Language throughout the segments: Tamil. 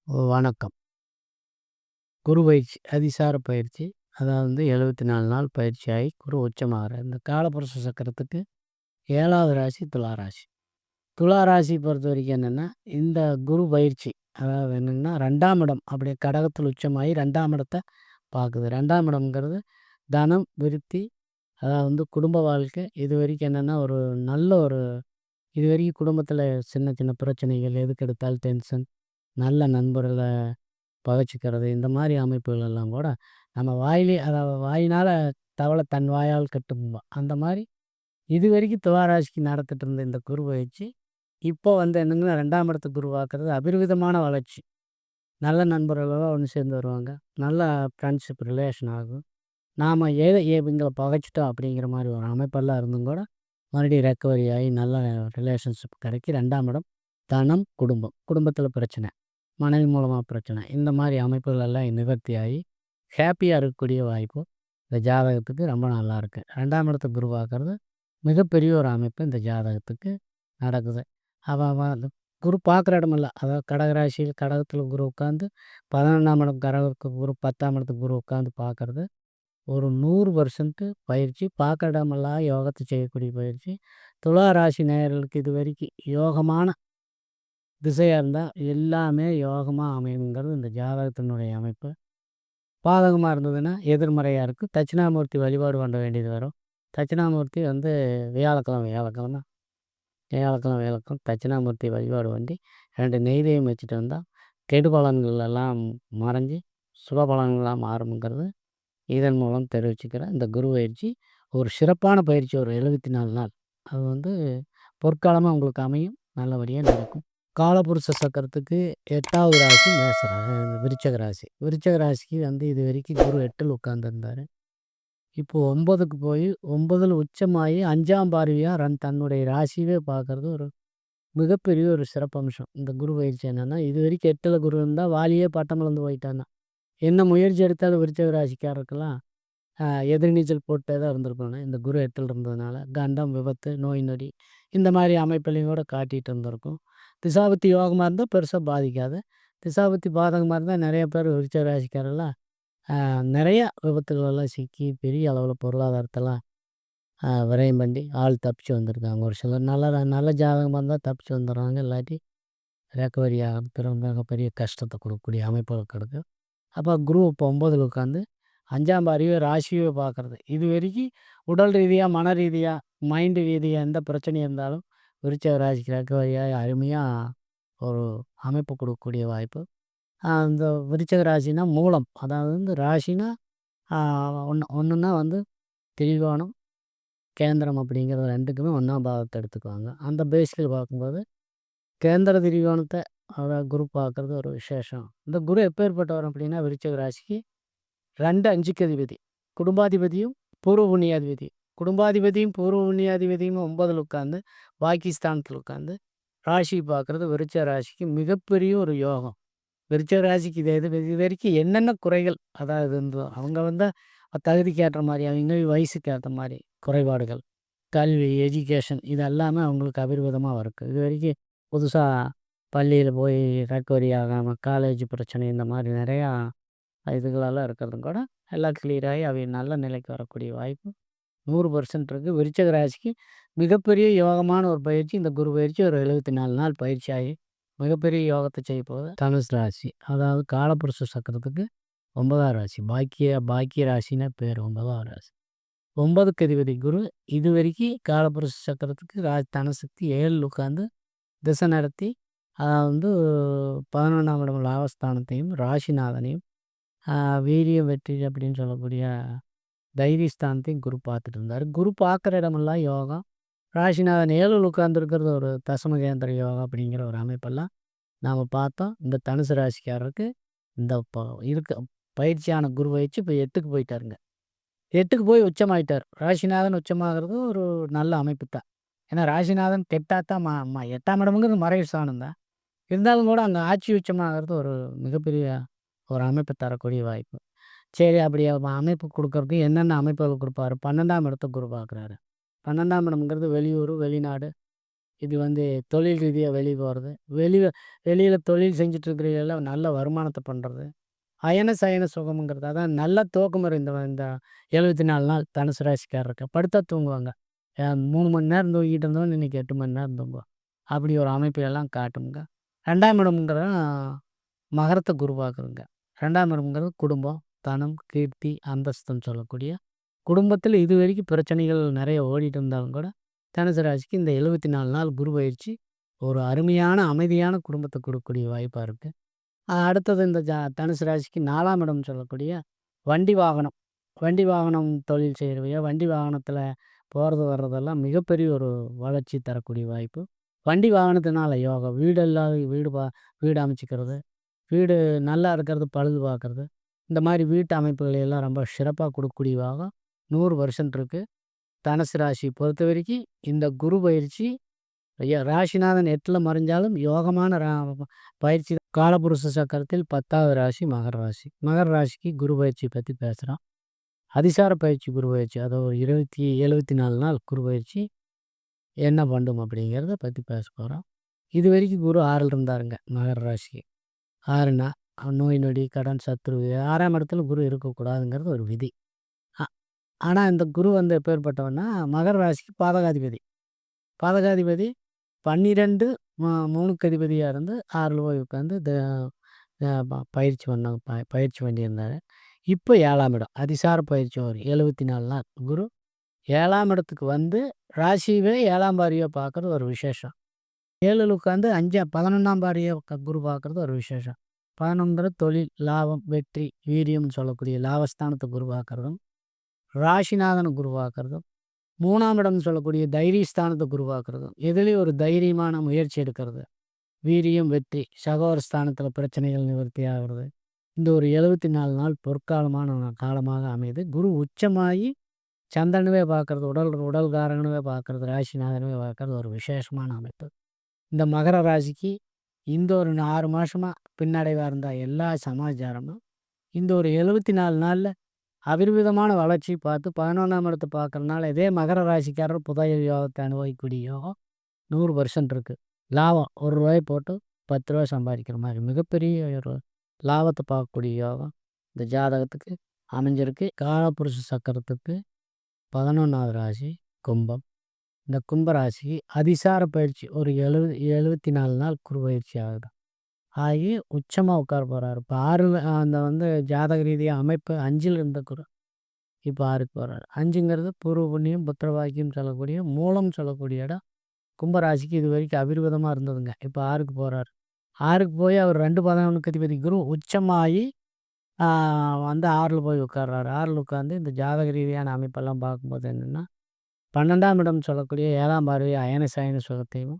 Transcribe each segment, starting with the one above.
வணக்கம். குரு பயிற்சி, அதிசார பயிற்சி. அதாவது 74 நாள் பயிற்சியாகி குரு உச்சமாகிறார். இந்த காலபுருஷ சக்கரத்துக்கு 7வது ராசி துலா ராசி. துலா ராசி பொறுத்தவரைக்கும் என்னென்னா, இந்த குரு பயிற்சி அதாவது என்னென்னா 2ஆம் இடம் அப்படியே கடகத்தில் உச்சமாகி 2ஆம் இடத்த பார்க்குது. 2ஆம் இடம்ங்கிறது தனம், விருத்தி, அதாவது குடும்ப வாழ்க்கை. இதுவரைக்கும் என்னென்னா ஒரு நல்ல ஒரு இதுவரைக்கும் குடும்பத்தில் சின்ன சின்ன பிரச்சனைகள், எதுக்கு எடுத்தாலும் டென்ஷன், நல்ல நண்பர்களை பகைச்சிக்கிறது, இந்த மாதிரி அமைப்புகள் எல்லாம் கூட நம்ம வாயிலே அதாவது வாயினால் தவளை தன் வாயால் கட்டும்பா அந்த மாதிரி இதுவரைக்கும் துளாராசிக்கு நடத்திட்டு இருந்த இந்த குரு பயிற்சி இப்போ என்னங்கன்னா 2ஆம் இடத்துக்கு குருவாக்குறது அபரிவிதமான வளர்ச்சி. நல்ல நண்பர்களோட ஒன்று சேர்ந்து வருவாங்க. நல்ல ஃப்ரெண்ட்ஷிப் ரிலேஷன் ஆகும். நாம் இவங்களை பகைச்சிட்டோம் அப்படிங்கிற மாதிரி ஒரு அமைப்பெல்லாம் இருந்தும் கூட மறுபடியும் ரெக்கவரி ஆகி நல்ல ரிலேஷன்ஷிப் கிடைக்கி 2ஆம் இடம் தனம், குடும்பம், குடும்பத்தில் பிரச்சனை, மனைவி மூலமாக பிரச்சனை, இந்த மாதிரி அமைப்புகள் எல்லாம் நிவர்த்தி ஆகி ஹாப்பியாக இருக்கக்கூடிய வாய்ப்பு இந்த ஜாதகத்துக்கு ரொம்ப நல்லா இருக்குது. 2ஆம் இடத்தை குருவாக்குறது மிகப்பெரிய ஒரு அமைப்பு இந்த ஜாதகத்துக்கு நடக்குது. அவன் குரு பார்க்குற இடமில்ல, அதாவது கடகராசியில் கடகத்தில் குரு உட்காந்து 11ஆம் இடம் கடகத்துக்கு குரு 10ஆம் இடத்துக்கு குரு உட்காந்து பார்க்குறது ஒரு 100% பயிற்சி. பார்க்குற இடமெல்லாம் யோகத்தை செய்யக்கூடிய பயிற்சி. துலா ராசி நேயர்களுக்கு இது வரைக்கும் யோகமான திசையாக இருந்தால் எல்லாமே யோகமாக அமையுங்கிறது இந்த ஜாதகத்தினுடைய அமைப்பு. பாதகமாக இருந்ததுன்னா எதிர்மறையாக இருக்கும். தட்சிணாமூர்த்தி வழிபாடு பண்ண வேண்டியது வரும். தட்சிணாமூர்த்தி வியாழக்கிழமை வியாழக்கிழமை வியாழக்கிழமை வியாழக்கிழமை தட்சிணாமூர்த்தி வழிபாடு பண்ணி 2 நெய்வேத்தியம் வச்சுட்டு வந்தால் கெடு பலன்கள் எல்லாம் மறைஞ்சி சுப பலன்களாக மாறுங்கிறது இதன் மூலம் தெரிவிச்சுக்கிறேன். இந்த குரு பயிற்சி ஒரு சிறப்பான பயிற்சி. ஒரு 74 நாள் அது பொற்காலமாக உங்களுக்கு அமையும். நல்லபடியாக நடக்கும். காலபுருஷ சக்கரத்துக்கு 8வது ராசி விருச்சக ராசி. விருச்சக ராசிக்கு இது வரைக்கும் குரு 8ல் உட்காந்துருந்தார். இப்போது 9க்கு போய் 9ல் உச்சமாகி 5ஆம் பார்வையாக தன்னுடைய ராசியவே பார்க்குறது ஒரு மிகப்பெரிய ஒரு சிறப்பம்சம். இந்த குரு பயிற்சி என்னென்னா, இது வரைக்கும் 8ல் குரு இருந்தால் வாலியே பட்டம் இழந்து போயிட்டான்னா என்ன முயற்சி எடுத்தாலும் விருச்சக ராசிக்காரருக்கெல்லாம் எதிர்நீச்சல் போட்டே தான் இருந்திருப்பாங்க. இந்த குரு 8ல் இருந்ததுனால கண்டம், விபத்து, நோய் நொடி இந்த மாதிரி அமைப்புலையும் கூட காட்டிகிட்டு இருந்திருக்கும். திசாபுத்தி யோகமாக இருந்தால் பெருசாக பாதிக்காது. திசாபுத்தி பாதகமாக இருந்தால் நிறைய பேர் விருச்சிக ராசிக்காரெல்லாம் நிறையா விபத்துகளெல்லாம் சிக்கி பெரிய அளவில் பொருளாதாரத்தெல்லாம் விரயம் பண்ணி ஆள் தப்பிச்சு வந்திருக்காங்க. ஒரு சிலர் நல்ல ஜாதகமாக இருந்தால் தப்பிச்சு வந்துடுறாங்க. இல்லாட்டி ரெக்கவரி ஆகிறது மிகப்பெரிய கஷ்டத்தை கொடுக்கக்கூடிய அமைப்புகள் கிடக்கு. அப்போ குரு இப்போ 9ல் உட்காந்து 5ஆம் பார்வையை ராசியை பார்க்குறது இது வரைக்கும் உடல் ரீதியாக, மன ரீதியாக, மைண்டு ரீதியாக எந்த பிரச்சனையும் இருந்தாலும் விருச்சிக ராசிக்கு ரெக்கவரியாக அருமையாக ஒரு அமைப்பு கொடுக்கக்கூடிய வாய்ப்பு. இந்த விருச்சிக ராசினா மூலம், அதாவது ராசினா ஒன்றுன்னா திரிகோணம், கேந்திரம் அப்படிங்கிற 2க்குமே 1ஆம் பாவத்தை எடுத்துக்குவாங்க. அந்த பேஸில் பார்க்கும்போது கேந்திர திரிகோணத்தை அதாவது குரு பார்க்குறது ஒரு விசேஷம். இந்த குரு எப்பேற்பட்டவர் அப்படின்னா விருச்சிக ராசிக்கு 2, 5க்கு அதிபதி, குடும்பாதிபதியும் பூர்வ புண்ணியாதிபதி. குடும்பாதிபதியும் பூர்வ புண்ணியாதிபதியும் 9ல் உட்காந்து பாகிஸ்தானத்தில் உட்காந்து ராசி பார்க்குறது விருச்சிக ராசிக்கு மிகப்பெரிய ஒரு யோகம். விருச்சிக ராசிக்கு இது வரைக்கும் என்னென்ன குறைகள், அதாவது அவங்க தகுதிக்கு ஏற்ற மாதிரி, அவங்க வயசுக்கு ஏற்ற மாதிரி குறைபாடுகள், கல்வி, எஜுகேஷன் இது எல்லாமே அவங்களுக்கு அபரிவிதமாக இருக்குது. இது வரைக்கும் புதுசாக பள்ளியில் போய் ரெக்கவரி ஆகாமல் காலேஜ் பிரச்சனை இந்த மாதிரி நிறையா இதுகளெல்லாம் இருக்கிறதும் கூட எல்லாம் கிளியராகி அவை நல்ல நிலைக்கு வரக்கூடிய வாய்ப்பு 100% இருக்குது. விருச்சிக ராசிக்கு மிகப்பெரிய யோகமான ஒரு பயிற்சி இந்த குரு பயிற்சி. ஒரு 74 நாள் பயிற்சியாகி மிகப்பெரிய யோகத்தை செய்ய போகுது தனுசு ராசி. அதாவது காலபுருஷ சக்கரத்துக்கு 9ஆம் ராசி. பாக்கிய ராசின்னா பேர் 9ஆம் ராசி. 9க்கு அதிபதி குரு இது வரைக்கும் காலபுருஷ சக்கரத்துக்கு தனசக்தி 7ல் உட்காந்து திசை நடத்தி அதாவது 11ஆம் இடம் லாபஸ்தானத்தையும் ராசிநாதனையும் வீரியம் வெற்றி அப்படின்னு சொல்லக்கூடிய தைரியஸ்தானத்தையும் குரு பார்த்துட்டு இருந்தார். குரு பார்க்குற இடமெல்லாம் யோகம். ராசிநாதன் 7ல் உட்காந்துருக்கிறது ஒரு தசமகேந்திர யோகம் அப்படிங்கிற ஒரு அமைப்பெல்லாம் நாம் பார்த்தோம். இந்த தனுசு ராசிக்காரருக்கு இந்த பயிற்சியான குரு பயிற்சி இப்போ 8க்கு போயிட்டாருங்க. 8க்கு போய் உச்சமாயிட்டார். ராசிநாதன் உச்சமாகிறது ஒரு நல்ல அமைப்பு தான். ஏன்னா ராசிநாதன் கெட்டாத்தான் 8ஆம் இடமுங்கிறது மறைவு ஸ்தானம் தான். இருந்தாலும் கூட அங்கே ஆட்சி உச்சமாகிறது ஒரு மிகப்பெரிய ஒரு அமைப்பை தரக்கூடிய வாய்ப்பு. சரி, அப்படி அமைப்பு கொடுக்கறதுக்கு என்னென்ன அமைப்புகள் கொடுப்பாரு? 12ஆம் இடத்த குரு பார்க்குறாரு. 12ஆம் இடம்ங்கிறது வெளியூர், வெளிநாடு இது தொழில் ரீதியா வெளிய போறது. வெளிய வெளியில தொழில் செஞ்சுட்டு இருக்கிறவைங்கலாம் நல்ல வருமானத்த பண்றது. அயன சயன சுகம்ங்கிறது. அதான் நல்ல தூக்கம் வரும் இந்த 74 நாள் தனுசு ராசிக்காரருக்கு. படுத்தா தூங்குவாங்க. 3 மணி நேரம் தூங்கிட்டு இருந்தோம், இன்னைக்கு 8 மணி நேரம் தூங்குவோம். அப்படி ஒரு அமைப்பை எல்லாம் காட்டும்ங்க. 2ஆம் இடம்ங்கிறது மகரத்த குரு பார்க்குதுங்க. 2ஆம் இடம்ங்கிறது குடும்பம், தனம், கீர்த்தி, அந்தஸ்துன்னு சொல்லக்கூடிய குடும்பத்தில இதுவரைக்கும் பிரச்சனைகள் நெறைய ஓடிட்டு இருந்தாலும் கூட, தனுசு ராசிக்கு இந்த 74 நாள் குரு பயிற்சி ஒரு அருமையான, அமைதியான குடும்பத்த குடுக்கக்கூடிய வாய்ப்பா இருக்கு. அடுத்தது இந்த தனுசு ராசிக்கு 4ஆம் இடம் சொல்லக்கூடிய வண்டி வாகனம். வண்டி வாகனம் தொழில் செய்றவைங்க, வண்டி வாகனத்தில போறது வர்றதெல்லாம் மிகப்பெரிய ஒரு வளர்ச்சி தரக்கூடிய வாய்ப்பு. வண்டி வாகனத்தினால யோகம். வீடு இல்லாத வீடு அமைச்சுக்கிறது, வீடு நல்லா இருக்கிறது பழுது பார்க்கறது, இந்த மாரி வீட்டு அமைப்புகளை எல்லாம் ரொம்ப சிறப்பா குடுக்கக்கூடிய யோகம் 100% இருக்கு. தனுசு ராசிய பொறுத்தவரைக்கும் இந்த குரு பயிற்சி ராசிநாதன் 8ல மறைஞ்சாலும் யோகமான பயிற்சி. காலபுருஷ சக்கரத்தில் 10வது ராசி மகர ராசி. மகர ராசிக்கு குரு பயிற்சி பத்தி பேசுறோம். அதிசார பயிற்சி குரு பயிற்சி. அது ஒரு 74 நாள் குரு பயிற்சி என்ன பண்ணும் அப்படிங்கிறத பத்தி பேசப் போறோம். இதுவரைக்கும் குரு 6ல் இருந்தாருங்க மகர ராசிக்கு. 6ன்னா நோய் நொடி, கடன், சத்துரு 6ஆம் இடத்துல குரு இருக்கக்கூடாதுங்கிறது ஒரு விதி. அ ஆனா இந்த குரு எப்பேர்ப்பட்டவன்னா மகர ராசிக்கு பாதகாதிபதி. பாதகாதிபதி 12 3க்கு அதிபதியா இருந்து 6ல போய் உட்காந்து பயிற்சி பண்ணாங்க. பயிற்சி பண்ணியிருந்தாரு. இப்போ 7ஆம் இடம் அதிசார பயிற்சி வரும் 74 நாள் குரு 7ஆம் இடத்துக்கு வந்து ராசியவே 7ஆம் பார்வையா பார்க்கறது ஒரு விசேஷம். 7ல உட்காந்து 11ஆம் பார்வையா குரு பார்க்கறது ஒரு விசேஷம். 11 தொழில், லாபம், வெற்றி, வீரியம்னு சொல்லக்கூடிய லாபஸ்தானத்தை குரு பார்க்கறதும், ராசிநாதனை குரு பார்க்கறதும், 3ஆம் இடம்னு சொல்லக்கூடிய தைரியஸ்தானத்தை குரு பார்க்கறதும், எதுலேயும் ஒரு தைரியமான முயற்சி எடுக்கிறது, வீரியம், வெற்றி, சகோதர ஸ்தானத்தில பிரச்சனைகள் நிவர்த்தி ஆகிறது. இந்த ஒரு 74 நாள் பொற்காலமான காலமாக அமையுது. குரு உச்சமாகி சந்திரனவே பார்க்கறது, உடல்காரகனவே பார்க்கறது, ராசிநாதனவே பார்க்கறது ஒரு விசேஷமான அமைப்பு. இந்த மகர ராசிக்கு இந்த ஒரு 6 மாசமா பின்னடைவா இருந்த எல்லா சமாச்சாரமும் இந்த ஒரு 74 நாள்ல அபரிவிதமான வளர்ச்சி பார்த்து 11ஆம் இடத்த பார்க்கறனால இதே மகர ராசிக்காரர் புதையல் யோகத்தை அனுபவிக்கக்கூடிய யோகம் 100% இருக்கு. லாபம் ரூ. 1 போட்டு ரூ. 10 சம்பாதிக்கிற மாதிரி மிகப்பெரிய ஒரு லாபத்தை பார்க்கக்கூடிய யோகம் இந்த ஜாதகத்துக்கு அமைஞ்சிருக்கு. காலபுருஷ சக்கரத்துக்கு 11வது ராசி கும்பம். இந்த கும்பராசிக்கு அதிசார பயிற்சி ஒரு 74 நாள் குரு பயிற்சி ஆகுது. ஆகி உச்சமாக உட்கார போகிறாரு. இப்போ 6ல் அந்த ஜாதக ரீதியாக அமைப்பு 5ல் இருந்த குரு இப்போ 6க்கு போகிறாரு. 5ங்கிறது பூர்வ புண்ணியம், புத்திரபாக்கியம் சொல்லக்கூடிய மூலம் சொல்லக்கூடிய இடம். கும்பராசிக்கு இது வரைக்கும் அபிர்விதமாக இருந்ததுங்க. இப்போ 6க்கு போகிறாரு. 6க்கு போய் அவர் 2 அதிபதி குரு உச்சமாகி 6ல் போய் உட்கார்றாரு. 6ல் உட்காந்து இந்த ஜாதக ரீதியான அமைப்பெல்லாம் பார்க்கும்போது என்னென்னா 12ஆம் இடம் சொல்லக்கூடிய 7ஆம் பார்வை அயன சயன சுகத்தையும்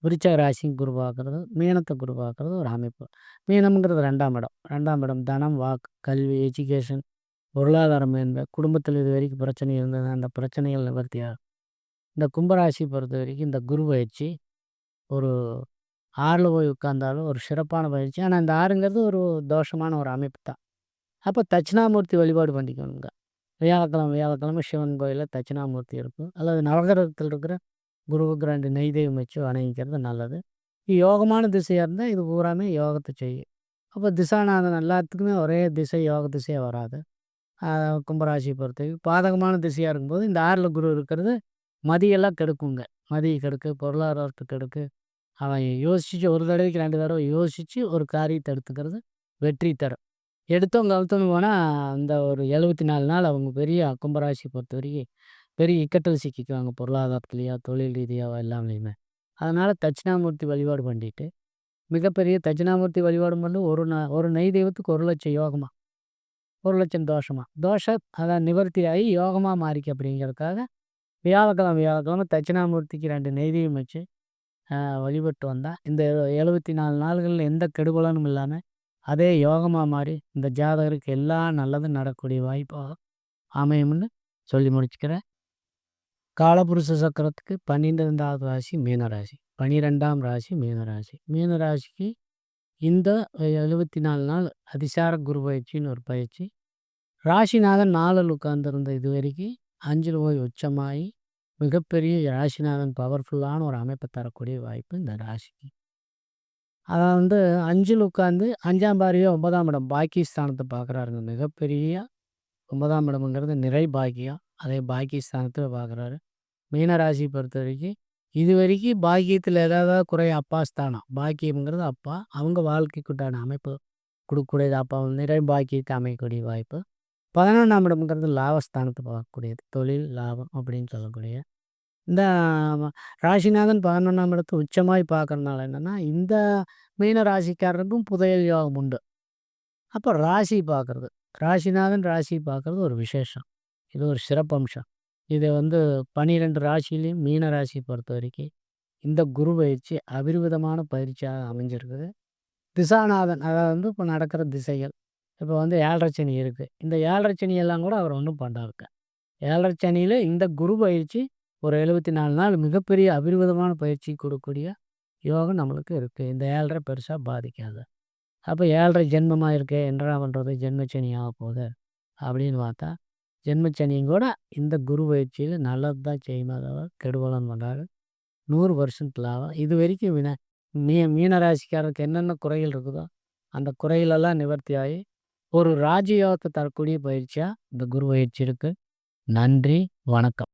விருச்சிக ராசியும் குரு பார்க்குறது, மீனத்தை குரு பார்க்குறது ஒரு அமைப்பு. மீனம்ங்கிறது 2ஆம் இடம். 2ஆம் இடம் தனம், வாக்கு, கல்வி, எஜுகேஷன், பொருளாதார மேன்மை, குடும்பத்தில் இது வரைக்கும் பிரச்சனை இருந்தது அந்த பிரச்சனைகள் நிவர்த்தியாகும். இந்த கும்பராசி பொறுத்த வரைக்கும் இந்த குரு பயிற்சி ஒரு 6ல் போய் உட்கார்ந்தாலும் ஒரு சிறப்பான பயிற்சி. ஆனால் இந்த 6ங்கிறது ஒரு தோஷமான ஒரு அமைப்பு தான். அப்போ தட்சிணாமூர்த்தி வழிபாடு பண்ணிக்கணுங்க. வியாழக்கிழமை சிவன் கோயிலில் தட்சிணாமூர்த்தி இருக்கும். அல்லது நவகிரகத்தில் இருக்கிற குருவுக்கு 2 நெய் தெய்வம் வச்சு வணங்கிக்கிறது நல்லது. யோகமான திசையாக இருந்தால் இது பூராமே யோகத்தை செய்யும். அப்போ திசாநாதன் எல்லாத்துக்குமே ஒரே திசை யோக திசையாக வராது. கும்பராசியை பொறுத்தவரைக்கும் பாதகமான திசையாக இருக்கும்போது இந்த 6ல் குரு இருக்கிறது மதியெல்லாம் கெடுக்குங்க. மதிய கெடுக்கு, பொருளாதாரத்தை கெடுக்கு. அவன் யோசித்து ஒரு தடவைக்கு 2 தடவை யோசித்து ஒரு காரியத்தை எடுத்துக்கிறது வெற்றி தரும். எடுத்தோம் கவுத்தோன்னு போனால் இந்த ஒரு 74 நாள் அவங்க பெரிய கும்பராசி பொறுத்த வரைக்கும் பெரிய இக்கட்டில் சிக்கிக்குவாங்க. பொருளாதாரத்துலேயோ, தொழில் ரீதியாவோ எல்லாமே. அதனால் தட்சிணாமூர்த்தி வழிபாடு பண்ணிட்டு மிகப்பெரிய தட்சிணாமூர்த்தி வழிபாடு பண்ணி ஒரு நெய் தெய்வத்துக்கு 1,00,000 யோகமா, 1,00,000 தோஷமா. தோஷம் அதான் நிவர்த்தி ஆகி யோகமாக மாறிக்க அப்படிங்கிறதுக்காக வியாழக்கிழமை தட்சிணாமூர்த்திக்கு 2 நெய் தெய்வம் வச்சு வழிபட்டு வந்தால் இந்த 74 நாள்களில் எந்த கெடுபலனும் இல்லாமல் அதே யோகமாக மாறி இந்த ஜாதகருக்கு எல்லா நல்லதும் நடக்கக்கூடிய வாய்ப்பாக அமையும்னு சொல்லி முடிச்சுக்கிறேன். காலபுருஷ சக்கரத்துக்கு 12வது ராசி மீனராசி. 12ஆம் ராசி மீனராசி. மீனராசிக்கு இந்த 74 நாள் அதிசார குரு பயிற்சின்னு ஒரு பயிற்சி. ராசிநாதன் 4ல் உட்கார்ந்துருந்த இது வரைக்கும் 5ல் போய் உச்சமாகி மிகப்பெரிய ராசிநாதன் பவர்ஃபுல்லான ஒரு அமைப்பை தரக்கூடிய வாய்ப்பு இந்த ராசிக்கு. அதான் வந்து 5ல் உட்காந்து 5ஆம் பார்வையா 9ஆம் இடம் பாக்கியஸ்தானத்தை பார்க்குறாருங்க. மிகப்பெரிய 9ஆம் இடம்ங்கிறது நிறை பாக்கியம். அதே பாக்கியஸ்தானத்தை பார்க்குறாரு. மீன ராசி பொறுத்தவரைக்கும் இதுவரைக்கும் பாக்கியத்தில் ஏதாவது குறை அப்பா ஸ்தானம். பாக்கியம்ங்கிறது அப்பா. அவங்க வாழ்க்கைக்குண்டான அமைப்பு கொடுக்கக்கூடியது. அப்பா நிறை பாக்கியத்தை அமைக்கக்கூடிய வாய்ப்பு. 11ஆம் இடம்ங்கிறது லாபஸ்தானத்தை பார்க்கக்கூடியது. தொழில் லாபம் அப்படின்னு சொல்லக்கூடிய இந்த ராசிநாதன் 11ஆம் இடத்தை உச்சமாய் பார்க்கறனால என்னென்னா இந்த மீன ராசிக்காரருக்கும் புதையல் யோகம் உண்டு. அப்போ ராசி பார்க்குறது, ராசிநாதன் ராசி பார்க்குறது ஒரு விசேஷம். இது ஒரு சிறப்பம்சம். இதை வந்து 12 ராசிலையும் மீன ராசி பொறுத்த வரைக்கும் இந்த குரு பயிற்சி அபரிவிதமான பயிற்சியாக அமைஞ்சிருக்குது. திசாநாதன் அதாவது வந்து இப்போ நடக்கிற திசைகள், இப்போ வந்து 7.5 சனி இருக்குது. இந்த 7.5 சனி எல்லாம் கூட அவர் ஒன்றும் பண்ணாருங்க. 7.5 சனியில் இந்த குரு பயிற்சி ஒரு 74 நாள் மிகப்பெரிய அபரிவிதமான பயிற்சி கொடுக்கக்கூடிய யோகம் நம்மளுக்கு இருக்குது. இந்த 7.5 பெருசாக பாதிக்காது. அப்போ 7.5 ஜென்மமாக இருக்கே என்னடா பண்ணுறது, ஜென்மச்சனி ஆக போகுது அப்படின்னு பார்த்தா, ஜென்மச்சனியும் கூட இந்த குரு பயிற்சியில் நல்லது தான் செய்யுமா, தவிர கெடுபலன் பண்ணுறாரு. 100% லாபம். இது வரைக்கும் மீனராசிக்காரருக்கு என்னென்ன குறைகள் இருக்குதோ அந்த குறைகளெல்லாம் நிவர்த்தி ஆகி ஒரு ராஜயோகத்தை தரக்கூடிய பயிற்சியாக இந்த குரு பயிற்சி இருக்குது. நன்றி, வணக்கம்.